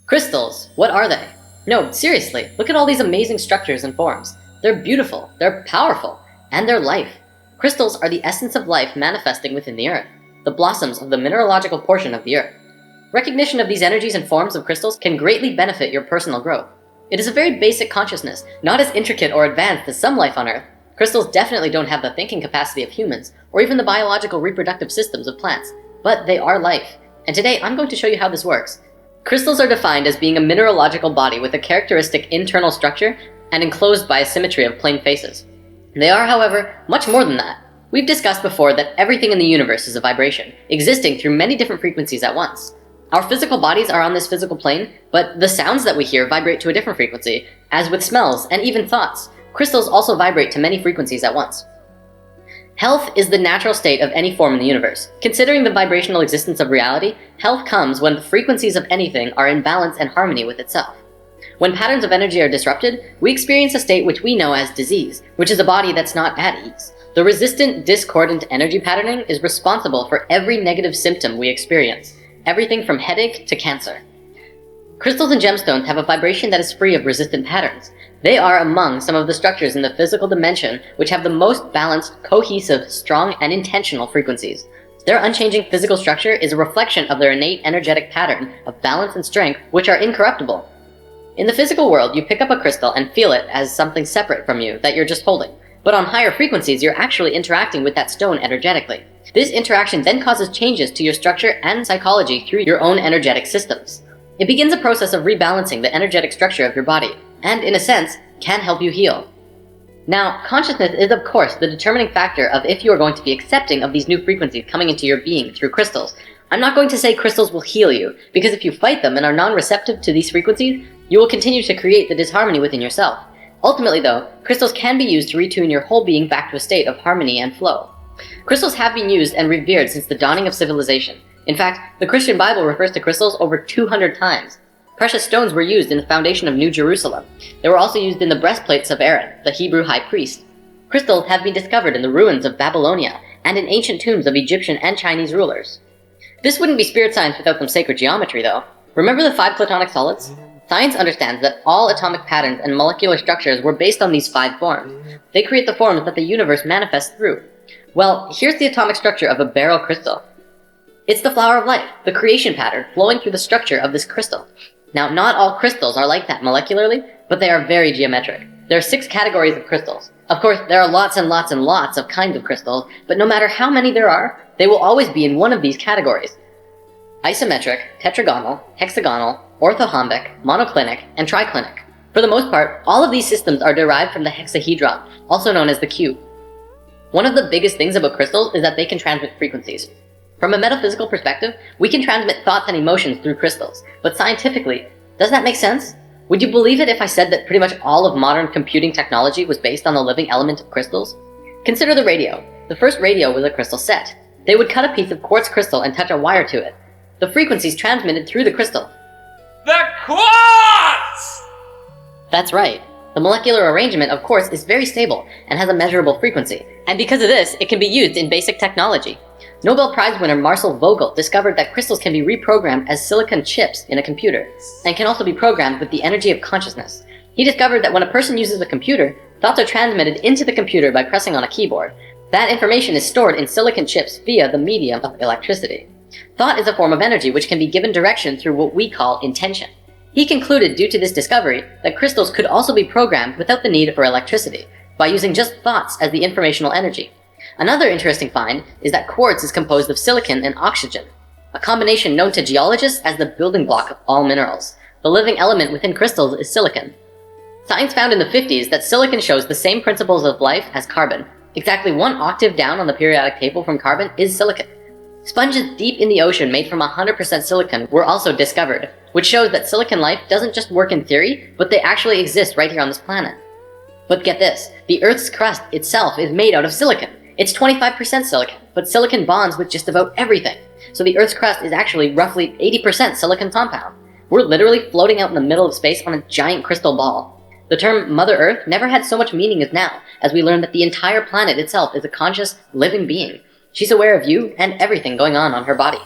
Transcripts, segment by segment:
Crystals, what are they? No, seriously, look at all these amazing structures and forms. They're beautiful, they're powerful, and they're life. Crystals are the essence of life manifesting within the Earth, the blossoms of the mineralogical portion of the Earth. Recognition of these energies and forms of crystals can greatly benefit your personal growth. It is a very basic consciousness, not as intricate or advanced as some life on Earth. Crystals definitely don't have the thinking capacity of humans, or even the biological reproductive systems of plants, but they are life. And today I'm going to show you how this works. Crystals are defined as being a mineralogical body with a characteristic internal structure and enclosed by a symmetry of plane faces. They are, however, much more than that. We've discussed before that everything in the universe is a vibration, existing through many different frequencies at once. Our physical bodies are on this physical plane, but the sounds that we hear vibrate to a different frequency, as with smells and even thoughts. Crystals also vibrate to many frequencies at once. Health is the natural state of any form in the universe. Considering the vibrational existence of reality, health comes when the frequencies of anything are in balance and harmony with itself. When patterns of energy are disrupted, we experience a state which we know as disease, which is a body that's not at ease. The resistant, discordant energy patterning is responsible for every negative symptom we experience, everything from headache to cancer. Crystals and gemstones have a vibration that is free of resistant patterns. They are among some of the structures in the physical dimension which have the most balanced, cohesive, strong, and intentional frequencies. Their unchanging physical structure is a reflection of their innate energetic pattern of balance and strength, which are incorruptible. In the physical world, you pick up a crystal and feel it as something separate from you that you're just holding. But on higher frequencies, you're actually interacting with that stone energetically. This interaction then causes changes to your structure and psychology through your own energetic systems. It begins a process of rebalancing the energetic structure of your body, and in a sense, can help you heal. Now, consciousness is of course the determining factor of if you are going to be accepting of these new frequencies coming into your being through crystals. I'm not going to say crystals will heal you, because if you fight them and are non-receptive to these frequencies, you will continue to create the disharmony within yourself. Ultimately though, crystals can be used to retune your whole being back to a state of harmony and flow. Crystals have been used and revered since the dawning of civilization. In fact, the Christian Bible refers to crystals over 200 times. Precious stones were used in the foundation of New Jerusalem. They were also used in the breastplates of Aaron, the Hebrew high priest. Crystals have been discovered in the ruins of Babylonia and in ancient tombs of Egyptian and Chinese rulers. This wouldn't be spirit science without some sacred geometry though. Remember the 5 platonic solids? Science understands that all atomic patterns and molecular structures were based on these 5 forms. They create the forms that the universe manifests through. Well, here's the atomic structure of a beryl crystal. It's the flower of life, the creation pattern flowing through the structure of this crystal. Now, not all crystals are like that molecularly, but they are very geometric. There are 6 categories of crystals. Of course, there are lots and lots and lots of kinds of crystals, but no matter how many there are, they will always be in one of these categories: isometric, tetragonal, hexagonal, orthorhombic, monoclinic, and triclinic. For the most part, all of these systems are derived from the hexahedron, also known as the cube. One of the biggest things about crystals is that they can transmit frequencies. From a metaphysical perspective, we can transmit thoughts and emotions through crystals, but scientifically, does that make sense? Would you believe it if I said that pretty much all of modern computing technology was based on the living element of crystals? Consider the radio. The first radio was a crystal set. They would cut a piece of quartz crystal and touch a wire to it. The frequencies transmitted through the crystal. The quartz! That's right. The molecular arrangement, of course, is very stable and has a measurable frequency, and because of this, it can be used in basic technology. Nobel Prize winner Marcel Vogel discovered that crystals can be reprogrammed as silicon chips in a computer, and can also be programmed with the energy of consciousness. He discovered that when a person uses a computer, thoughts are transmitted into the computer by pressing on a keyboard. That information is stored in silicon chips via the medium of electricity. Thought is a form of energy which can be given direction through what we call intention. He concluded, due to this discovery, that crystals could also be programmed without the need for electricity, by using just thoughts as the informational energy. Another interesting find is that quartz is composed of silicon and oxygen, a combination known to geologists as the building block of all minerals. The living element within crystals is silicon. Science found in the 50s that silicon shows the same principles of life as carbon. Exactly 1 octave down on the periodic table from carbon is silicon. Sponges deep in the ocean made from 100% silicon were also discovered, which shows that silicon life doesn't just work in theory, but they actually exist right here on this planet. But get this, the Earth's crust itself is made out of silicon. It's 25% silicon, but silicon bonds with just about everything. So the Earth's crust is actually roughly 80% silicon compound. We're literally floating out in the middle of space on a giant crystal ball. The term Mother Earth never had so much meaning as now, as we learn that the entire planet itself is a conscious, living being. She's aware of you and everything going on her body.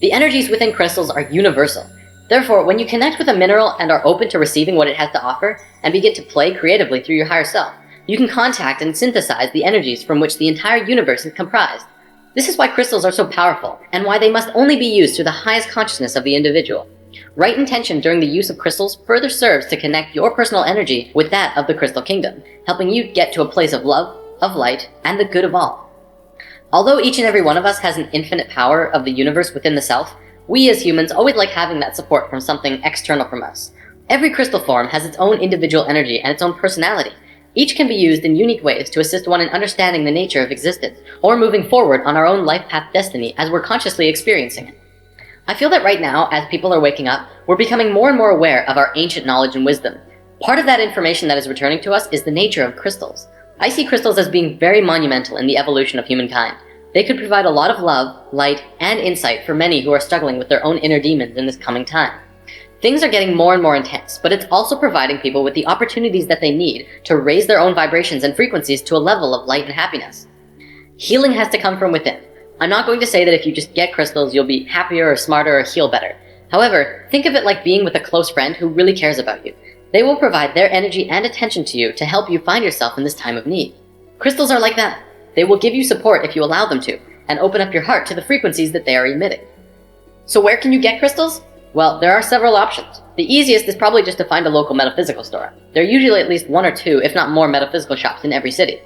The energies within crystals are universal. Therefore, when you connect with a mineral and are open to receiving what it has to offer, and begin to play creatively through your higher self, you can contact and synthesize the energies from which the entire universe is comprised. This is why crystals are so powerful, and why they must only be used through the highest consciousness of the individual. Right intention during the use of crystals further serves to connect your personal energy with that of the crystal kingdom, helping you get to a place of love, of light, and the good of all. Although each and every one of us has an infinite power of the universe within the self, we as humans always like having that support from something external from us. Every crystal form has its own individual energy and its own personality. Each can be used in unique ways to assist one in understanding the nature of existence, or moving forward on our own life path destiny as we're consciously experiencing it. I feel that right now, as people are waking up, we're becoming more and more aware of our ancient knowledge and wisdom. Part of that information that is returning to us is the nature of crystals. I see crystals as being very monumental in the evolution of humankind. They could provide a lot of love, light, and insight for many who are struggling with their own inner demons in this coming time. Things are getting more and more intense, but it's also providing people with the opportunities that they need to raise their own vibrations and frequencies to a level of light and happiness. Healing has to come from within. I'm not going to say that if you just get crystals, you'll be happier or smarter or heal better. However, think of it like being with a close friend who really cares about you. They will provide their energy and attention to you to help you find yourself in this time of need. Crystals are like that. They will give you support if you allow them to, and open up your heart to the frequencies that they are emitting. So where can you get crystals? Well, there are several options. The easiest is probably just to find a local metaphysical store. There are usually at least one or two, if not more, metaphysical shops in every city.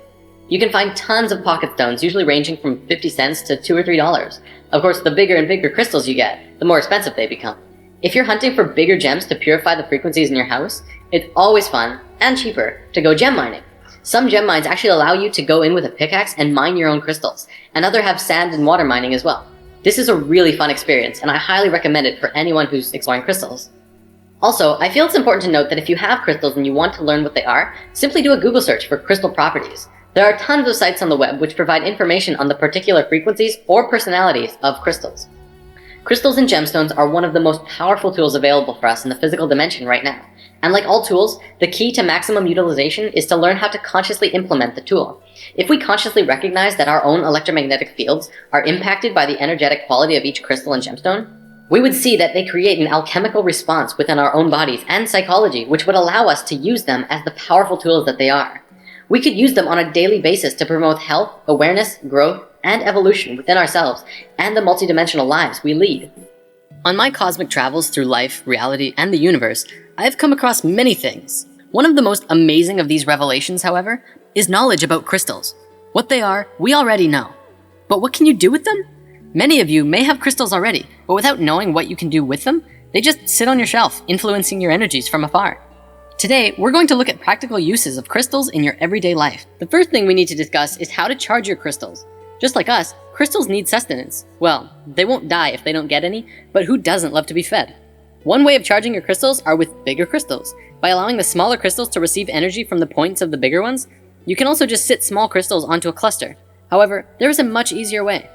You can find tons of pocket stones, usually ranging from 50 cents to $2 or $3. Of course, the bigger and bigger crystals you get, the more expensive they become. If you're hunting for bigger gems to purify the frequencies in your house, it's always fun, and cheaper, to go gem mining. Some gem mines actually allow you to go in with a pickaxe and mine your own crystals, and others have sand and water mining as well. This is a really fun experience, and I highly recommend it for anyone who's exploring crystals. Also, I feel it's important to note that if you have crystals and you want to learn what they are, simply do a Google search for crystal properties. There are tons of sites on the web which provide information on the particular frequencies or personalities of crystals. Crystals and gemstones are one of the most powerful tools available for us in the physical dimension right now. And like all tools, the key to maximum utilization is to learn how to consciously implement the tool. If we consciously recognize that our own electromagnetic fields are impacted by the energetic quality of each crystal and gemstone, we would see that they create an alchemical response within our own bodies and psychology, which would allow us to use them as the powerful tools that they are. We could use them on a daily basis to promote health, awareness, growth, and evolution within ourselves and the multidimensional lives we lead. On my cosmic travels through life, reality, and the universe, I have come across many things. One of the most amazing of these revelations, however, is knowledge about crystals. What they are, we already know. But what can you do with them? Many of you may have crystals already, but without knowing what you can do with them, they just sit on your shelf, influencing your energies from afar. Today, we're going to look at practical uses of crystals in your everyday life. The first thing we need to discuss is how to charge your crystals. Just like us, crystals need sustenance. Well, they won't die if they don't get any, but who doesn't love to be fed? One way of charging your crystals are with bigger crystals. By allowing the smaller crystals to receive energy from the points of the bigger ones, you can also just sit small crystals onto a cluster. However, there is a much easier way.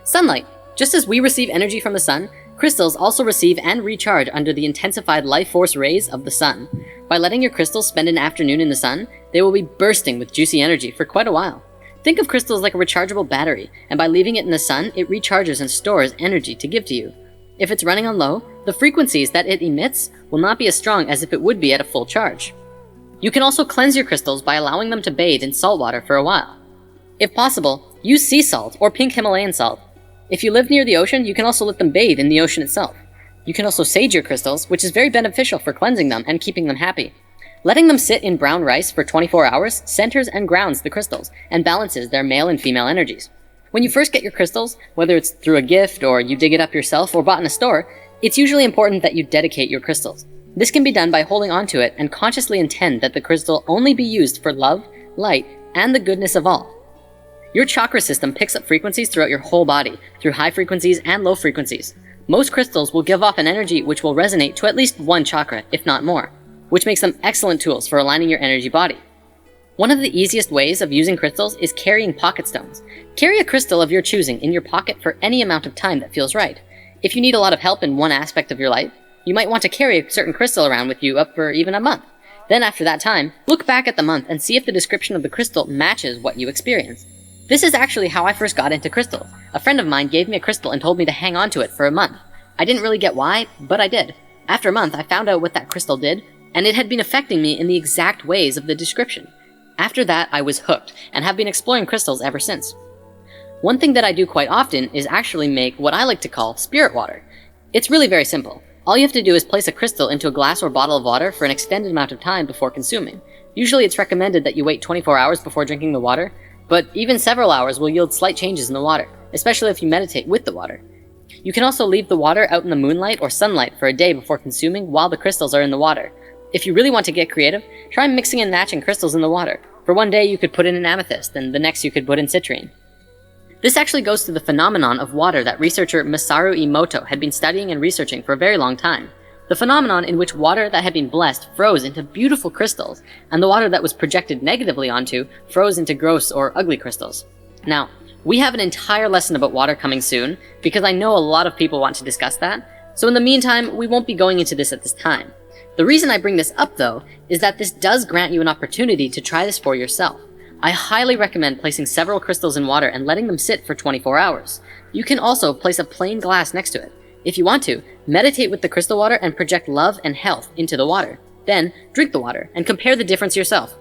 Sunlight. Just as we receive energy from the sun, crystals also receive and recharge under the intensified life force rays of the sun. By letting your crystals spend an afternoon in the sun, they will be bursting with juicy energy for quite a while. Think of crystals like a rechargeable battery, and by leaving it in the sun, it recharges and stores energy to give to you. If it's running on low, the frequencies that it emits will not be as strong as if it would be at a full charge. You can also cleanse your crystals by allowing them to bathe in salt water for a while. If possible, use sea salt or pink Himalayan salt. If you live near the ocean, you can also let them bathe in the ocean itself. You can also sage your crystals, which is very beneficial for cleansing them and keeping them happy. Letting them sit in brown rice for 24 hours centers and grounds the crystals and balances their male and female energies. When you first get your crystals, whether it's through a gift or you dig it up yourself or bought in a store, it's usually important that you dedicate your crystals. This can be done by holding onto it and consciously intend that the crystal only be used for love, light, and the goodness of all. Your chakra system picks up frequencies throughout your whole body, through high frequencies and low frequencies. Most crystals will give off an energy which will resonate to at least one chakra, if not more, which makes them excellent tools for aligning your energy body. One of the easiest ways of using crystals is carrying pocket stones. Carry a crystal of your choosing in your pocket for any amount of time that feels right. If you need a lot of help in one aspect of your life, you might want to carry a certain crystal around with you up for even a month. Then after that time, look back at the month and see if the description of the crystal matches what you experienced. This is actually how I first got into crystals. A friend of mine gave me a crystal and told me to hang on to it for a month. I didn't really get why, but I did. After a month, I found out what that crystal did, and it had been affecting me in the exact ways of the description. After that, I was hooked, and have been exploring crystals ever since. One thing that I do quite often is actually make what I like to call spirit water. It's really very simple. All you have to do is place a crystal into a glass or bottle of water for an extended amount of time before consuming. Usually it's recommended that you wait 24 hours before drinking the water, but even several hours will yield slight changes in the water, especially if you meditate with the water. You can also leave the water out in the moonlight or sunlight for a day before consuming while the crystals are in the water. If you really want to get creative, try mixing and matching crystals in the water. For one day you could put in an amethyst, and the next you could put in citrine. This actually goes to the phenomenon of water that researcher Masaru Emoto had been studying and researching for a very long time. The phenomenon in which water that had been blessed froze into beautiful crystals, and the water that was projected negatively onto froze into gross or ugly crystals. Now, we have an entire lesson about water coming soon, because I know a lot of people want to discuss that, so in the meantime, we won't be going into this at this time. The reason I bring this up, though, is that this does grant you an opportunity to try this for yourself. I highly recommend placing several crystals in water and letting them sit for 24 hours. You can also place a plain glass next to it. If you want to, meditate with the crystal water and project love and health into the water. Then, drink the water and compare the difference yourself.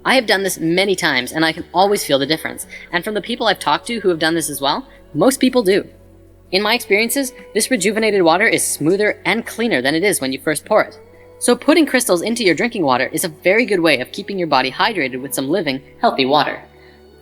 I have done this many times and I can always feel the difference, and from the people I've talked to who have done this as well, most people do. In my experiences, this rejuvenated water is smoother and cleaner than it is when you first pour it. So putting crystals into your drinking water is a very good way of keeping your body hydrated with some living, healthy water.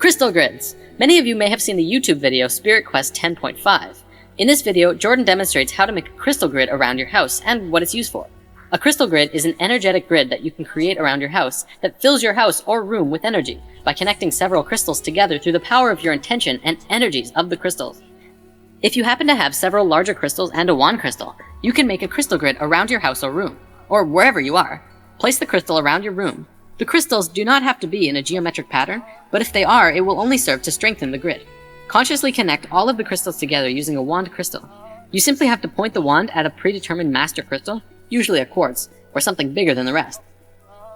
Crystal grids. Many of you may have seen the YouTube video Spirit Quest 10.5. In this video, Jordan demonstrates how to make a crystal grid around your house and what it's used for. A crystal grid is an energetic grid that you can create around your house that fills your house or room with energy by connecting several crystals together through the power of your intention and energies of the crystals. If you happen to have several larger crystals and a wand crystal, you can make a crystal grid around your house or room, or wherever you are. Place the crystal around your room. The crystals do not have to be in a geometric pattern, but if they are, it will only serve to strengthen the grid. Consciously connect all of the crystals together using a wand crystal. You simply have to point the wand at a predetermined master crystal, usually a quartz, or something bigger than the rest.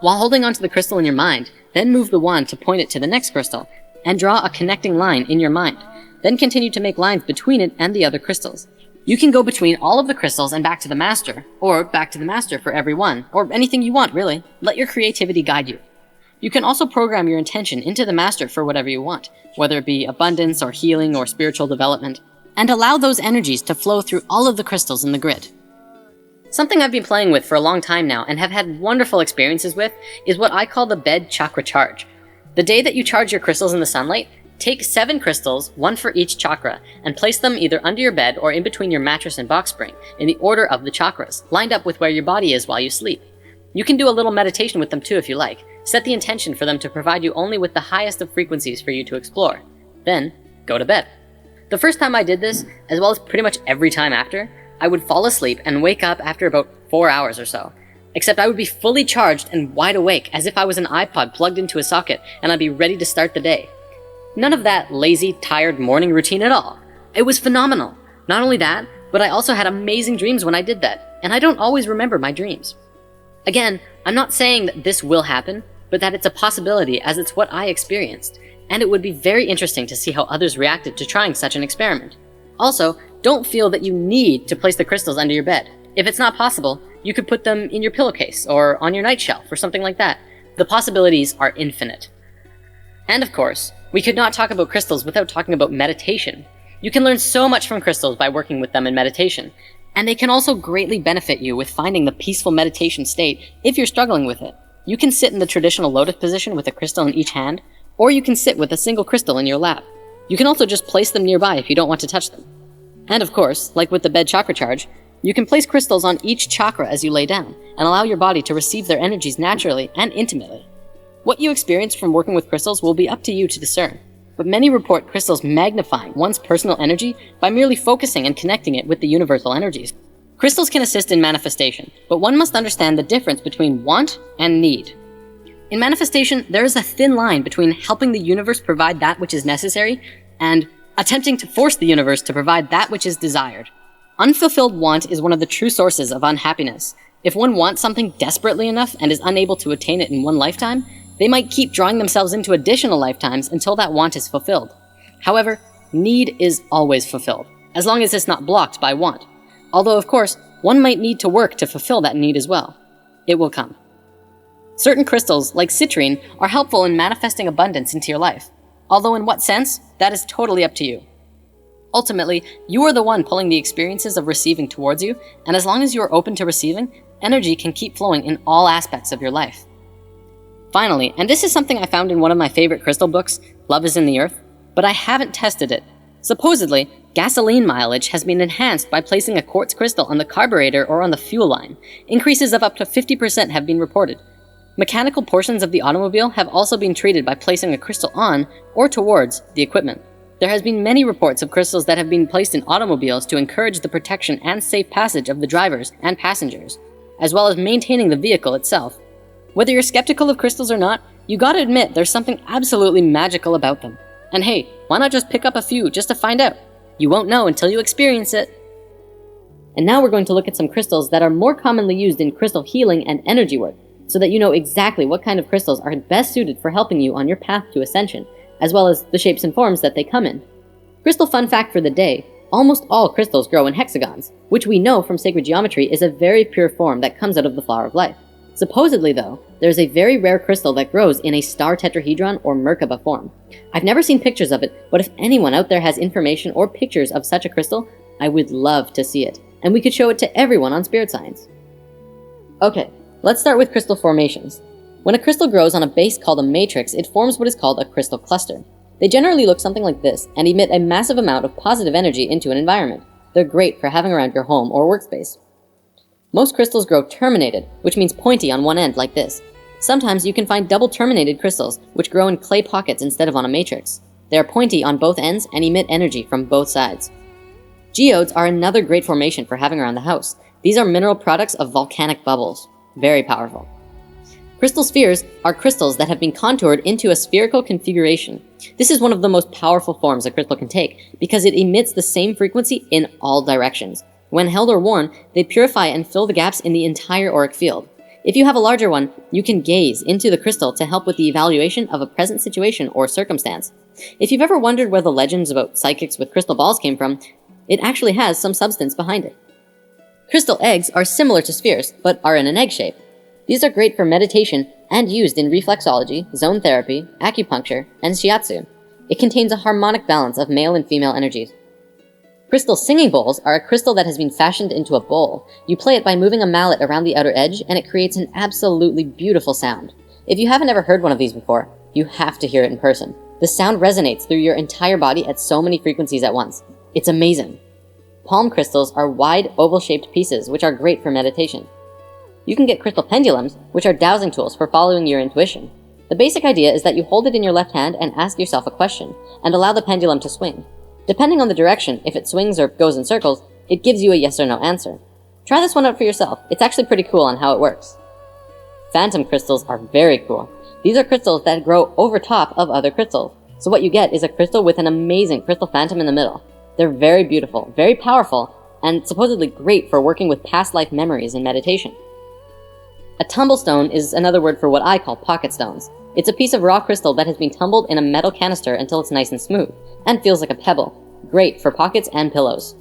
While holding onto the crystal in your mind, then move the wand to point it to the next crystal, and draw a connecting line in your mind. Then continue to make lines between it and the other crystals. You can go between all of the crystals and back to the master, or back to the master for every one, or anything you want, really. Let your creativity guide you. You can also program your intention into the master for whatever you want, whether it be abundance or healing or spiritual development, and allow those energies to flow through all of the crystals in the grid. Something I've been playing with for a long time now and have had wonderful experiences with is what I call the bed chakra charge. The day that you charge your crystals in the sunlight, take 7 crystals, 1 for each chakra, and place them either under your bed or in between your mattress and box spring, in the order of the chakras, lined up with where your body is while you sleep. You can do a little meditation with them too if you like. Set the intention for them to provide you only with the highest of frequencies for you to explore. Then, go to bed. The first time I did this, as well as pretty much every time after, I would fall asleep and wake up after about 4 hours or so. Except I would be fully charged and wide awake, as if I was an iPod plugged into a socket, and I'd be ready to start the day. None of that lazy, tired morning routine at all. It was phenomenal. Not only that, but I also had amazing dreams when I did that, and I don't always remember my dreams. Again, I'm not saying that this will happen, but that it's a possibility as it's what I experienced, and it would be very interesting to see how others reacted to trying such an experiment. Also, don't feel that you need to place the crystals under your bed. If it's not possible, you could put them in your pillowcase or on your night shelf or something like that. The possibilities are infinite. And of course, we could not talk about crystals without talking about meditation. You can learn so much from crystals by working with them in meditation, and they can also greatly benefit you with finding the peaceful meditation state if you're struggling with it. You can sit in the traditional lotus position with a crystal in each hand, or you can sit with a single crystal in your lap. You can also just place them nearby if you don't want to touch them. And of course, like with the bed chakra charge, you can place crystals on each chakra as you lay down, and allow your body to receive their energies naturally and intimately. What you experience from working with crystals will be up to you to discern, but many report crystals magnifying one's personal energy by merely focusing and connecting it with the universal energies. Crystals can assist in manifestation, but one must understand the difference between want and need. In manifestation, there is a thin line between helping the universe provide that which is necessary and attempting to force the universe to provide that which is desired. Unfulfilled want is one of the true sources of unhappiness. If one wants something desperately enough and is unable to attain it in one lifetime, they might keep drawing themselves into additional lifetimes until that want is fulfilled. However, need is always fulfilled, as long as it's not blocked by want. Although, of course, one might need to work to fulfill that need as well. It will come. Certain crystals, like citrine, are helpful in manifesting abundance into your life. Although in what sense, that is totally up to you. Ultimately, you are the one pulling the experiences of receiving towards you, and as long as you are open to receiving, energy can keep flowing in all aspects of your life. Finally, and this is something I found in one of my favorite crystal books, Love is in the Earth, but I haven't tested it. Supposedly, gasoline mileage has been enhanced by placing a quartz crystal on the carburetor or on the fuel line. Increases of up to 50% have been reported. Mechanical portions of the automobile have also been treated by placing a crystal on or towards the equipment. There has been many reports of crystals that have been placed in automobiles to encourage the protection and safe passage of the drivers and passengers, as well as maintaining the vehicle itself. Whether you're skeptical of crystals or not, you gotta admit there's something absolutely magical about them. And hey, why not just pick up a few just to find out? You won't know until you experience it. And now we're going to look at some crystals that are more commonly used in crystal healing and energy work, so that you know exactly what kind of crystals are best suited for helping you on your path to ascension, as well as the shapes and forms that they come in. Crystal fun fact for the day, almost all crystals grow in hexagons, which we know from sacred geometry is a very pure form that comes out of the flower of life. Supposedly though, there's a very rare crystal that grows in a star tetrahedron or Merkaba form. I've never seen pictures of it, but if anyone out there has information or pictures of such a crystal, I would love to see it, and we could show it to everyone on Spirit Science. Okay, let's start with crystal formations. When a crystal grows on a base called a matrix, it forms what is called a crystal cluster. They generally look something like this and emit a massive amount of positive energy into an environment. They're great for having around your home or workspace. Most crystals grow terminated, which means pointy on one end like this. Sometimes you can find double terminated crystals, which grow in clay pockets instead of on a matrix. They are pointy on both ends and emit energy from both sides. Geodes are another great formation for having around the house. These are mineral products of volcanic bubbles. Very powerful. Crystal spheres are crystals that have been contoured into a spherical configuration. This is one of the most powerful forms a crystal can take because it emits the same frequency in all directions. When held or worn, they purify and fill the gaps in the entire auric field. If you have a larger one, you can gaze into the crystal to help with the evaluation of a present situation or circumstance. If you've ever wondered where the legends about psychics with crystal balls came from, it actually has some substance behind it. Crystal eggs are similar to spheres, but are in an egg shape. These are great for meditation and used in reflexology, zone therapy, acupuncture, and shiatsu. It contains a harmonic balance of male and female energies. Crystal singing bowls are a crystal that has been fashioned into a bowl. You play it by moving a mallet around the outer edge, and it creates an absolutely beautiful sound. If you haven't ever heard one of these before, you have to hear it in person. The sound resonates through your entire body at so many frequencies at once. It's amazing. Palm crystals are wide, oval-shaped pieces, which are great for meditation. You can get crystal pendulums, which are dowsing tools for following your intuition. The basic idea is that you hold it in your left hand and ask yourself a question, and allow the pendulum to swing. Depending on the direction, if it swings or goes in circles, it gives you a yes or no answer. Try this one out for yourself. It's actually pretty cool on how it works. Phantom crystals are very cool. These are crystals that grow over top of other crystals. So what you get is a crystal with an amazing crystal phantom in the middle. They're very beautiful, very powerful, and supposedly great for working with past life memories in meditation. A tumblestone is another word for what I call pocket stones. It's a piece of raw crystal that has been tumbled in a metal canister until it's nice and smooth, and feels like a pebble. Great for pockets and pillows.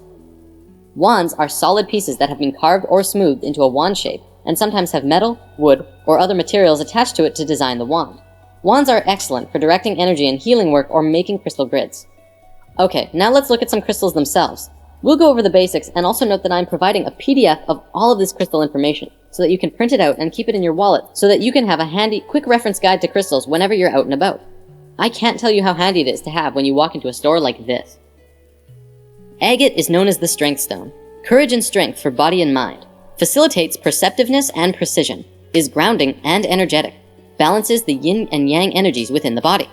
Wands are solid pieces that have been carved or smoothed into a wand shape, and sometimes have metal, wood, or other materials attached to it to design the wand. Wands are excellent for directing energy in healing work or making crystal grids. Okay, now let's look at some crystals themselves. We'll go over the basics and also note that I'm providing a PDF of all of this crystal information so that you can print it out and keep it in your wallet so that you can have a handy, quick reference guide to crystals whenever you're out and about. I can't tell you how handy it is to have when you walk into a store like this. Agate is known as the strength stone. Courage and strength for body and mind. Facilitates perceptiveness and precision. Is grounding and energetic. Balances the yin and yang energies within the body.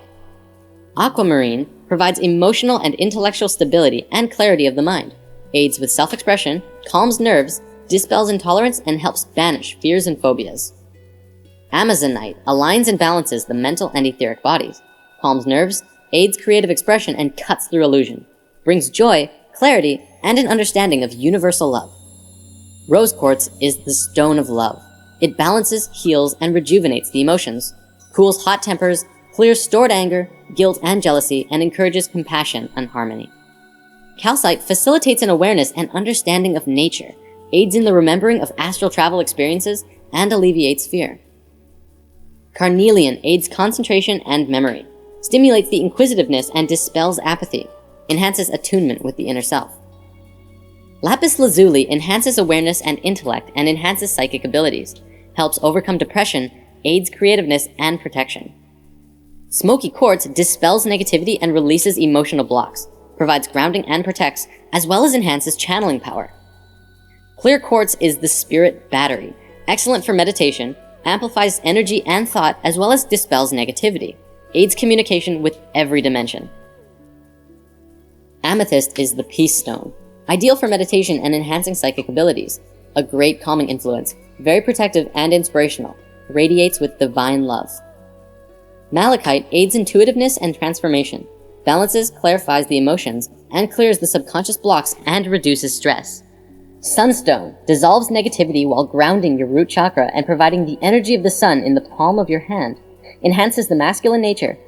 Aquamarine provides emotional and intellectual stability and clarity of the mind. Aids with self-expression, calms nerves, dispels intolerance, and helps banish fears and phobias. Amazonite aligns and balances the mental and etheric bodies. Calms nerves, aids creative expression, and cuts through illusion. Brings joy, clarity, and an understanding of universal love. Rose quartz is the stone of love. It balances, heals, and rejuvenates the emotions, cools hot tempers, clears stored anger, guilt, and jealousy, and encourages compassion and harmony. Calcite facilitates an awareness and understanding of nature. aids in the remembering of astral travel experiences, and alleviates fear. Carnelian aids concentration and memory, stimulates the inquisitiveness and dispels apathy, enhances attunement with the inner self. Lapis lazuli enhances awareness and intellect and enhances psychic abilities, helps overcome depression, aids creativeness and protection. Smoky quartz dispels negativity and releases emotional blocks, provides grounding and protects, as well as enhances channeling power. Clear quartz is the spirit battery, excellent for meditation, amplifies energy and thought, as well as dispels negativity, aids communication with every dimension. Amethyst is the peace stone, ideal for meditation and enhancing psychic abilities, a great calming influence, very protective and inspirational, radiates with divine love. Malachite aids intuitiveness and transformation, balances, clarifies the emotions, and clears the subconscious blocks and reduces stress. Sunstone dissolves negativity while grounding your root chakra and providing the energy of the sun in the palm of your hand, enhances the masculine nature,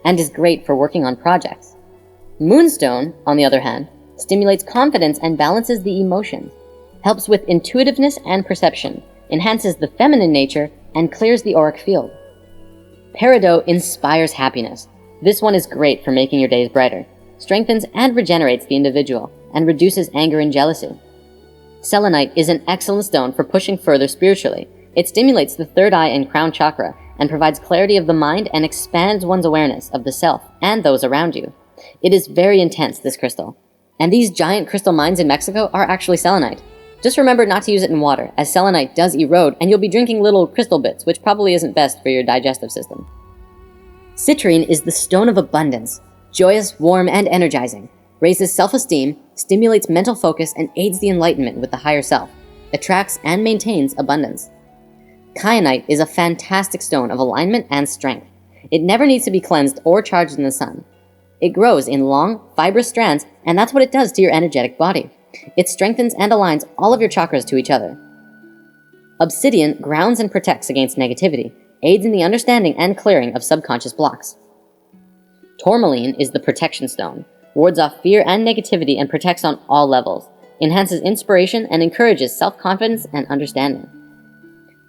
and is great for working on projects. Moonstone, on the other hand, stimulates confidence and balances the emotions, helps with intuitiveness and perception, enhances the feminine nature, and clears the auric field. Peridot inspires happiness. This one is great for making your days brighter, strengthens and regenerates the individual, and reduces anger and jealousy. Selenite is an excellent stone for pushing further spiritually. It stimulates the third eye and crown chakra, and provides clarity of the mind and expands one's awareness of the self and those around you. It is very intense, this crystal. And these giant crystal mines in Mexico are actually selenite. Just remember not to use it in water, as selenite does erode, and you'll be drinking little crystal bits, which probably isn't best for your digestive system. Citrine is the stone of abundance, joyous, warm, and energizing, raises self-esteem, stimulates mental focus, and aids the enlightenment with the higher self, attracts and maintains abundance. Kyanite is a fantastic stone of alignment and strength. It never needs to be cleansed or charged in the sun. It grows in long, fibrous strands, and that's what it does to your energetic body. It strengthens and aligns all of your chakras to each other. Obsidian grounds and protects against negativity, aids in the understanding and clearing of subconscious blocks. Tourmaline is the protection stone, wards off fear and negativity and protects on all levels, enhances inspiration and encourages self-confidence and understanding.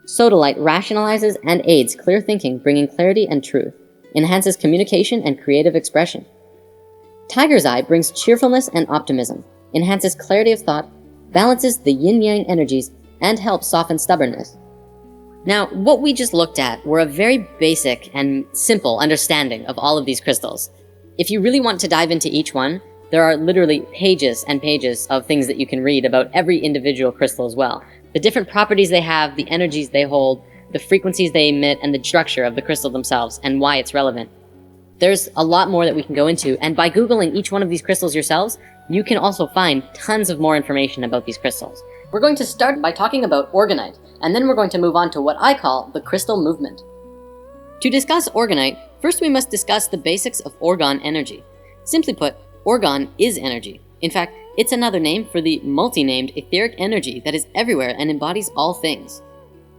Sodalite rationalizes and aids clear thinking, bringing clarity and truth, enhances communication and creative expression. Tiger's Eye brings cheerfulness and optimism, enhances clarity of thought, balances the yin-yang energies, and helps soften stubbornness. Now, what we just looked at were a very basic and simple understanding of all of these crystals. If you really want to dive into each one, there are literally pages and pages of things that you can read about every individual crystal as well. The different properties they have, the energies they hold, the frequencies they emit, and the structure of the crystal themselves, and why it's relevant. There's a lot more that we can go into, and by Googling each one of these crystals yourselves, you can also find tons of more information about these crystals. We're going to start by talking about orgonite, and then we're going to move on to what I call the crystal movement. To discuss orgonite, first we must discuss the basics of orgone energy. Simply put, orgone is energy. In fact, it's another name for the multi-named etheric energy that is everywhere and embodies all things.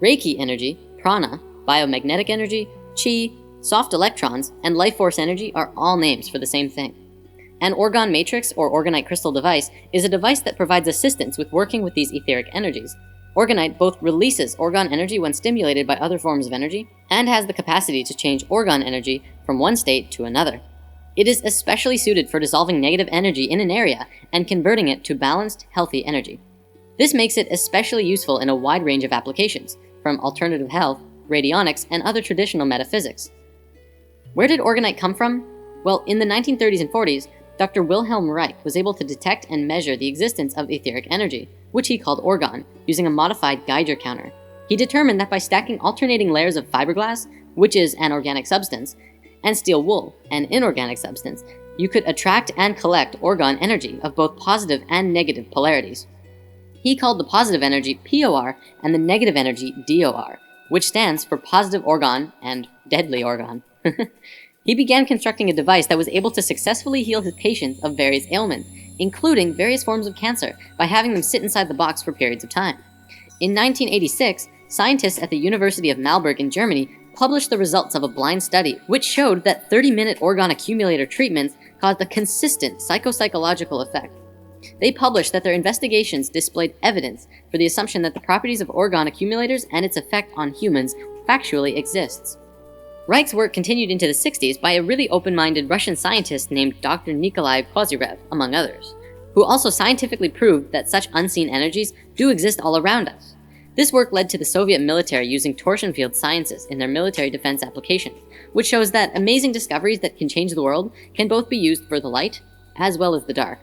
Reiki energy, prana, biomagnetic energy, chi, soft electrons, and life force energy are all names for the same thing. An orgone matrix or orgonite crystal device is a device that provides assistance with working with these etheric energies. Orgonite both releases orgone energy when stimulated by other forms of energy and has the capacity to change orgone energy from one state to another. It is especially suited for dissolving negative energy in an area and converting it to balanced, healthy energy. This makes it especially useful in a wide range of applications, from alternative health, radionics, and other traditional metaphysics. Where did orgonite come from? Well, in the 1930s and 40s, Dr. Wilhelm Reich was able to detect and measure the existence of etheric energy, which he called orgone, using a modified Geiger counter. He determined that by stacking alternating layers of fiberglass, which is an organic substance, and steel wool, an inorganic substance, you could attract and collect orgone energy of both positive and negative polarities. He called the positive energy POR and the negative energy DOR, which stands for positive orgone and deadly orgone. He began constructing a device that was able to successfully heal his patients of various ailments, including various forms of cancer, by having them sit inside the box for periods of time. In 1986, scientists at the University of Marburg in Germany published the results of a blind study which showed that 30-minute orgone accumulator treatments caused a consistent psychological effect. They published that their investigations displayed evidence for the assumption that the properties of orgone accumulators and its effect on humans factually exists. Reich's work continued into the 60s by a really open-minded Russian scientist named Dr. Nikolai Kozyrev, among others, who also scientifically proved that such unseen energies do exist all around us. This work led to the Soviet military using torsion field sciences in their military defense applications, which shows that amazing discoveries that can change the world can both be used for the light as well as the dark.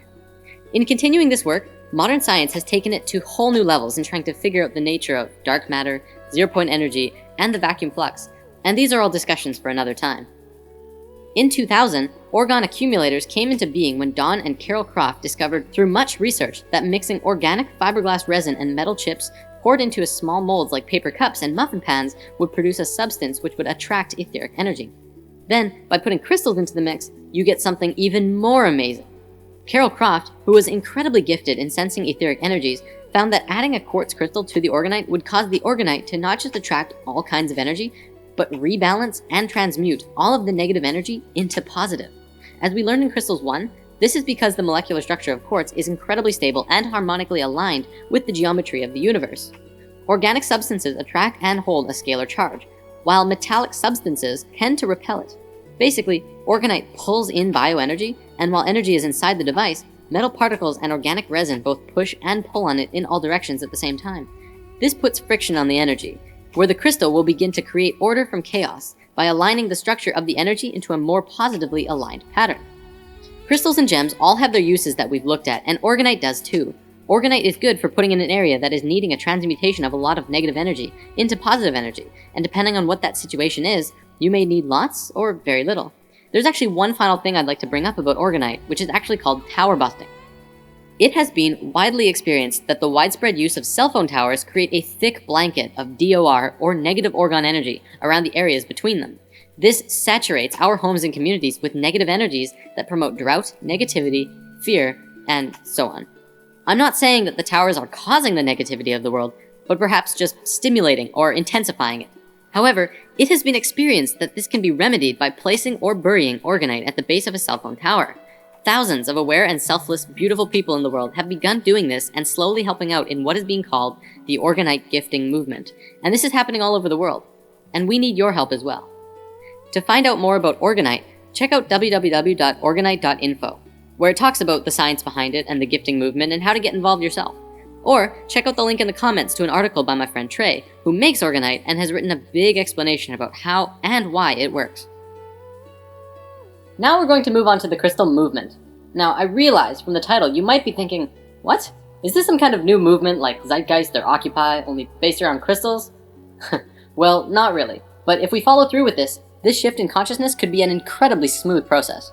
In continuing this work, modern science has taken it to whole new levels in trying to figure out the nature of dark matter, zero-point energy, and the vacuum flux, and these are all discussions for another time. In 2000, orgone accumulators came into being when Don and Carol Croft discovered through much research that mixing organic fiberglass resin and metal chips poured into a small molds like paper cups and muffin pans would produce a substance which would attract etheric energy. Then, by putting crystals into the mix, you get something even more amazing. Carol Croft, who was incredibly gifted in sensing etheric energies, found that adding a quartz crystal to the orgonite would cause the orgonite to not just attract all kinds of energy, but rebalance and transmute all of the negative energy into positive. As we learned in Crystals 1, this is because the molecular structure of quartz is incredibly stable and harmonically aligned with the geometry of the universe. Organic substances attract and hold a scalar charge, while metallic substances tend to repel it. Basically, orgonite pulls in bioenergy, and while energy is inside the device, metal particles and organic resin both push and pull on it in all directions at the same time. This puts friction on the energy, where the crystal will begin to create order from chaos by aligning the structure of the energy into a more positively aligned pattern. Crystals and gems all have their uses that we've looked at, and orgonite does too. Orgonite is good for putting in an area that is needing a transmutation of a lot of negative energy into positive energy, and depending on what that situation is, you may need lots or very little. There's actually one final thing I'd like to bring up about orgonite, which is actually called tower busting. It has been widely experienced that the widespread use of cell phone towers create a thick blanket of DOR, or negative orgone energy, around the areas between them. This saturates our homes and communities with negative energies that promote drought, negativity, fear, and so on. I'm not saying that the towers are causing the negativity of the world, but perhaps just stimulating or intensifying it. However, it has been experienced that this can be remedied by placing or burying orgonite at the base of a cell phone tower. Thousands of aware and selfless, beautiful people in the world have begun doing this and slowly helping out in what is being called the orgonite gifting movement. And this is happening all over the world. And we need your help as well. To find out more about orgonite, check out www.orgonite.info, where it talks about the science behind it and the gifting movement and how to get involved yourself. Or check out the link in the comments to an article by my friend Trey, who makes orgonite and has written a big explanation about how and why it works. Now we're going to move on to the crystal movement. Now, I realize from the title you might be thinking, what? Is this some kind of new movement like Zeitgeist or Occupy, only based around crystals? Well, not really. But if we follow through with this shift in consciousness could be an incredibly smooth process.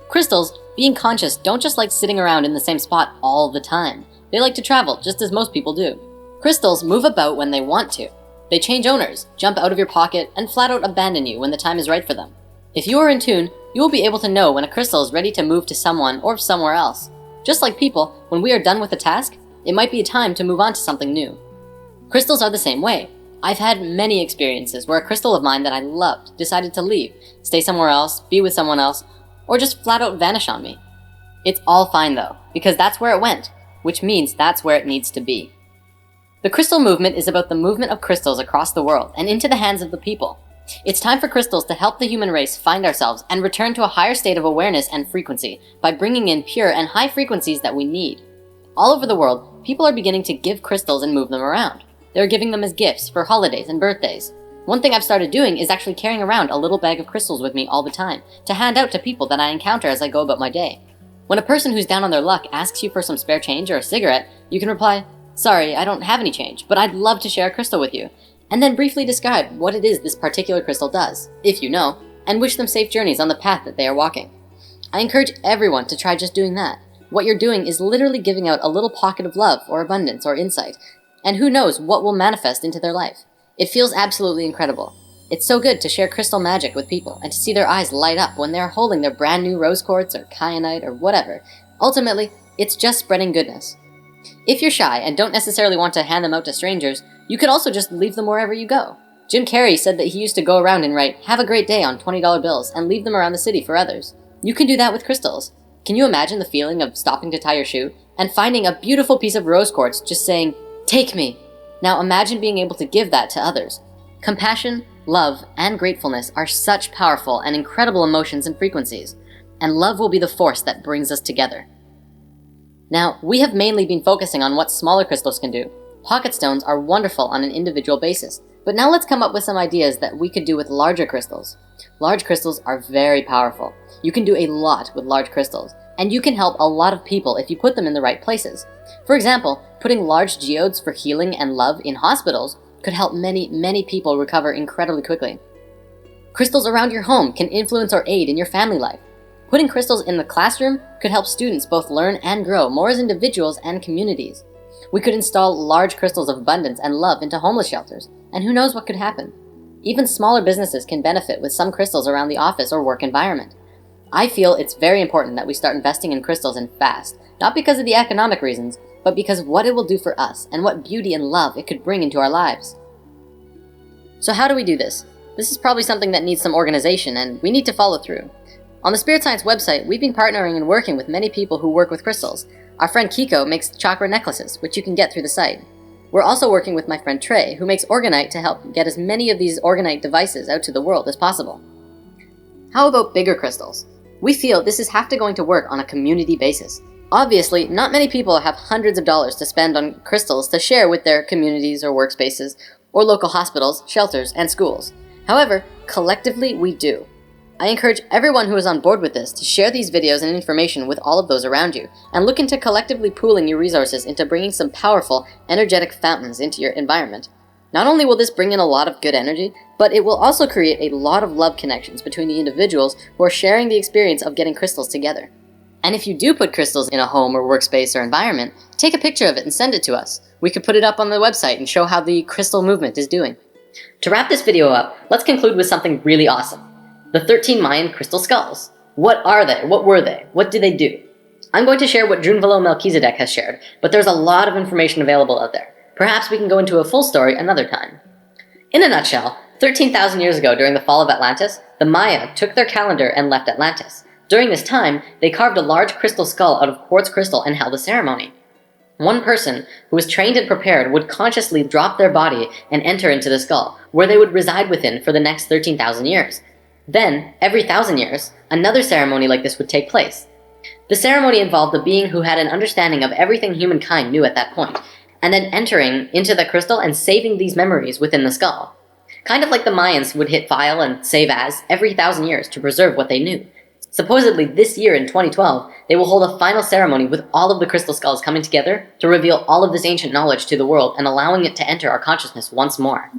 Crystals, being conscious, don't just like sitting around in the same spot all the time. They like to travel, just as most people do. Crystals move about when they want to. They change owners, jump out of your pocket, and flat out abandon you when the time is right for them. If you are in tune, you will be able to know when a crystal is ready to move to someone or somewhere else. Just like people, when we are done with a task, it might be a time to move on to something new. Crystals are the same way. I've had many experiences where a crystal of mine that I loved decided to leave, stay somewhere else, be with someone else, or just flat out vanish on me. It's all fine though, because that's where it went, which means that's where it needs to be. The crystal movement is about the movement of crystals across the world and into the hands of the people. It's time for crystals to help the human race find ourselves and return to a higher state of awareness and frequency by bringing in pure and high frequencies that we need. All over the world, people are beginning to give crystals and move them around. They're giving them as gifts for holidays and birthdays. One thing I've started doing is actually carrying around a little bag of crystals with me all the time to hand out to people that I encounter as I go about my day. When a person who's down on their luck asks you for some spare change or a cigarette, you can reply, "Sorry, I don't have any change, but I'd love to share a crystal with you," and then briefly describe what it is this particular crystal does, if you know, and wish them safe journeys on the path that they are walking. I encourage everyone to try just doing that. What you're doing is literally giving out a little pocket of love or abundance or insight, and who knows what will manifest into their life. It feels absolutely incredible. It's so good to share crystal magic with people and to see their eyes light up when they're holding their brand new rose quartz or kyanite or whatever. Ultimately, it's just spreading goodness. If you're shy and don't necessarily want to hand them out to strangers, you could also just leave them wherever you go. Jim Carrey said that he used to go around and write, "Have a great day" on $20 bills and leave them around the city for others. You can do that with crystals. Can you imagine the feeling of stopping to tie your shoe and finding a beautiful piece of rose quartz just saying, "Take me." Now imagine being able to give that to others. Compassion, love, and gratefulness are such powerful and incredible emotions and frequencies, and love will be the force that brings us together. Now, we have mainly been focusing on what smaller crystals can do. Pocket stones are wonderful on an individual basis, but now let's come up with some ideas that we could do with larger crystals. Large crystals are very powerful. You can do a lot with large crystals, and you can help a lot of people if you put them in the right places. For example, putting large geodes for healing and love in hospitals could help many people recover incredibly quickly. Crystals around your home can influence or aid in your family life. Putting crystals in the classroom could help students both learn and grow more as individuals and communities. We could install large crystals of abundance and love into homeless shelters, and who knows what could happen. Even smaller businesses can benefit with some crystals around the office or work environment. I feel it's very important that we start investing in crystals and fast, not because of the economic reasons, but because of what it will do for us and what beauty and love it could bring into our lives. So how do we do this? This is probably something that needs some organization, and we need to follow through. On the Spirit Science website, we've been partnering and working with many people who work with crystals. Our friend Kiko makes chakra necklaces, which you can get through the site. We're also working with my friend Trey, who makes orgonite to help get as many of these orgonite devices out to the world as possible. How about bigger crystals? We feel this is have to going to work on a community basis. Obviously, not many people have hundreds of dollars to spend on crystals to share with their communities or workspaces, or local hospitals, shelters, and schools. However, collectively we do. I encourage everyone who is on board with this to share these videos and information with all of those around you, and look into collectively pooling your resources into bringing some powerful, energetic fountains into your environment. Not only will this bring in a lot of good energy, but it will also create a lot of love connections between the individuals who are sharing the experience of getting crystals together. And if you do put crystals in a home or workspace or environment, take a picture of it and send it to us. We could put it up on the website and show how the crystal movement is doing. To wrap this video up, let's conclude with something really awesome. The 13 Mayan crystal skulls. What are they? What were they? What did they do? I'm going to share what Drunvalo Melchizedek has shared, but there's a lot of information available out there. Perhaps we can go into a full story another time. In a nutshell, 13,000 years ago during the fall of Atlantis, the Maya took their calendar and left Atlantis. During this time, they carved a large crystal skull out of quartz crystal and held a ceremony. One person who was trained and prepared would consciously drop their body and enter into the skull, where they would reside within for the next 13,000 years. Then, every 1,000 years, another ceremony like this would take place. The ceremony involved a being who had an understanding of everything humankind knew at that point, and then entering into the crystal and saving these memories within the skull. Kind of like the Mayans would hit file and save as every 1,000 years to preserve what they knew. Supposedly this year in 2012, they will hold a final ceremony with all of the crystal skulls coming together to reveal all of this ancient knowledge to the world and allowing it to enter our consciousness once more.